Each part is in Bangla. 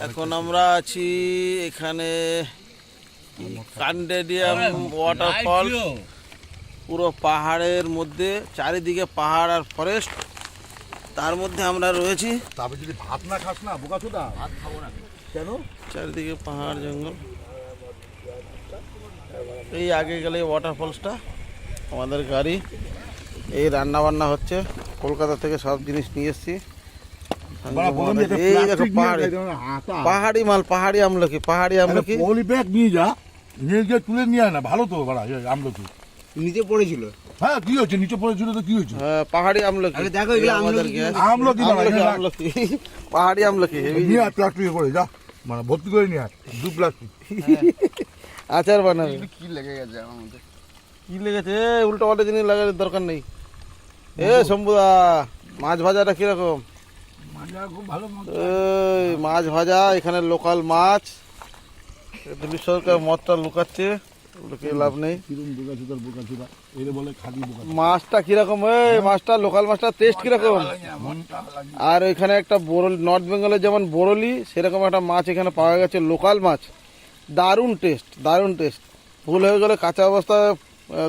এখন আমরা আছি এখানে কান্ডেডিয়াম ওয়াটারফল, পুরো পাহাড়ের মধ্যে, চারিদিকে পাহাড় আর ফরেস্ট, তার মধ্যে আমরা রয়েছি। তবে যদি ভাত না খাস না বোকাচোদা, ভাত খাবো না কেন? চারিদিকে পাহাড় জঙ্গল। এই আগে গেলে ওয়াটারফলসটা, আমাদের গাড়ি, এই রান্না বান্না হচ্ছে, কলকাতা থেকে সব জিনিস নিয়ে এসেছি। এই দেখো পাহাড়ি মাল, পাহাড়ি আমলকি, পাহাড়ি আমলকি। পলি ব্যাগ নিয়ে যা, নিয়ে গিয়ে তুলে নিয়ে আয় না, ভালো তো আমলকি। নিচে পড়েছিল। হ্যাঁ কি হয়েছে, নিচে পড়েছিল তো কি হয়েছে? পাহাড়ি আমলকি, দেখো আমলকি আমলকি, পাহাড়ি আমলকি নিয়ে আয়, প্লাস্টিকে করে যা, মানে ভর্তি করে নিয়ে আয় 2 প্লাস্টিক। আচার বানাবে। কি লেগে গেছে আমার মধ্যে? কি লেগেছে? উল্টো পাল্টা জিনিস লাগানোর দরকার নেই। এ শম্ভুদা, মাছ ভাজাটা কিরকম? খুব ভালো এই মাছ ভাজা, এখানে লোকাল মাছ। দিলীপ সরকার মদটা লুকাচ্ছে, লুকিয়ে লাভ নেই। মাছটা কিরকম? এই মাছটা, লোকাল মাছটা টেস্ট কিরকম? আর এখানে একটা বরলি, নর্থ বেঙ্গলের যেমন বরলি, সেরকম একটা মাছ এখানে পাওয়া গেছে, লোকাল মাছ। দারুণ টেস্ট, দারুণ টেস্ট। ভুল হয়ে গেলে কাঁচা অবস্থায়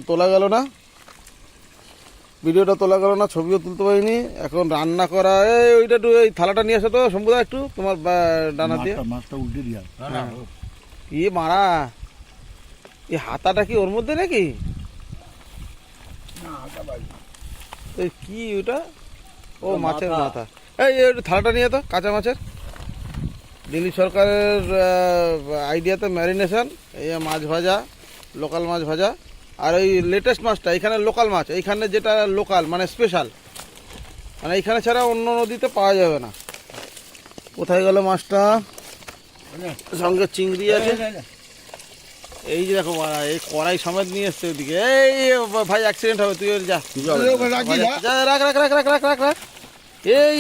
তোলা গেল না, ভিডিওটা তোলা গেল না, ছবিও তুলতে পারিনি। এখন রান্না করা, ওইটা একটু, এই থালাটা নিয়ে আসো তো শম্ভুদা, একটু তোমার ডানা দিয়ে। মাছটা উল্টে দিয়া কি মারা, এই হাতাটা কি ওর মধ্যে নাকি? কি ওটা? ও মাছের মাথা। এই একটু থালাটা নিয়ে তো, কাঁচা মাছের। দিলীপ সরকারের আইডিয়াতে ম্যারিনেশন, এই মাছ ভাজা, লোকাল মাছ ভাজা। আর ওই লেটেস্ট মাছটা, এখানে লোকাল মাছ, এইখানে যেটা লোকাল মানে স্পেশাল, মানে এইখানে ছাড়া অন্য নদীতে পাওয়া যাবে না। কোথায় গেল মাছটা? সঙ্গে চিংড়ি আছে। এই যে দেখো মারা, এই কড়াই সমেত নিয়ে এসছে ওইদিকে। এই ভাই অ্যাক্সিডেন্ট হবে, তুই যা, রাখ রাখ রাখ রাখ রাখ রাখ রাখ। এই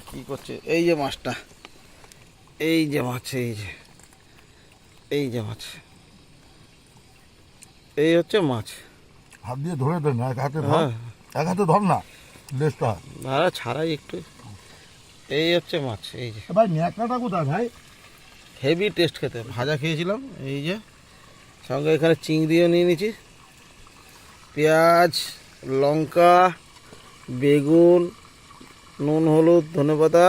কি করছে? এই যে মাছটা, এই যে মাছ, এই যে, এই যে মাছ, এই হচ্ছে মাছ। হাত দিয়ে ধরে দেন, এক হাতে ধর, এক হাতে ধর না লেজটা, দাঁড়া ছাড়াই একটু। এই হচ্ছে মাছ, এই যে। ভাই ন্যাকড়াটা কোথায় ভাই? হেভি টেস্ট খেতে, ভাজা খেয়েছিলাম। এই যে সঙ্গে এখানে চিংড়িও নিয়ে নিয়েছি, পেঁয়াজ, লঙ্কা, বেগুন, নুন, হলুদ, ধনেপাতা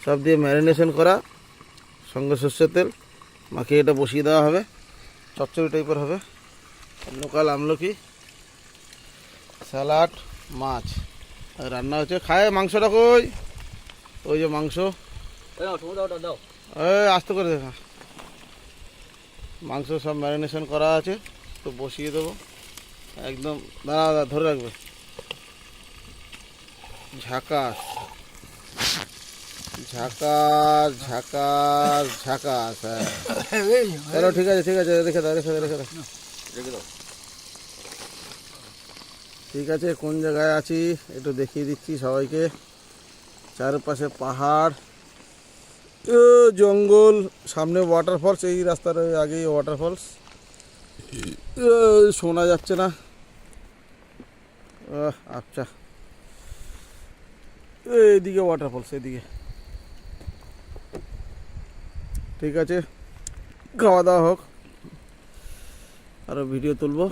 সব দিয়ে ম্যারিনেশন করা, সঙ্গে সর্ষের তেল মাখিয়ে এটা বসিয়ে দেওয়া হবে, চচ্চড়ি টাইপের হবে। লোকাল আমলকি, স্যালাড, মাছ রান্না হচ্ছে। খায় মাংসটা কই? ওই যে মাংস, এই আস্তে করে দেখা, মাংস সব ম্যারিনেশন করা আছে, তো বসিয়ে দেবো একদম। দাঁড়া ধরে রাখবে। ঝাকাস ঝাকাস ঝাকাস ঝাকাস। হ্যাঁ চলো ঠিক আছে, ঠিক আছে, রেখে দাও, রেখে দাও, রেখে দাও, রেখে দাও। ঠিক আছে, কোন জায়গায় আছি একটু দেখিয়ে দিচ্ছি সবাইকে। চারপাশে পাহাড়, জঙ্গল, সামনে ওয়াটারফলস, এই রাস্তার আগেই ওয়াটারফলস। শোনা যাচ্ছে না, আচ্ছা এইদিকে ওয়াটারফলস, এদিকে। ঠিক আছে, খাওয়া দাওয়া হোক, আরও ভিডিও তুলবো।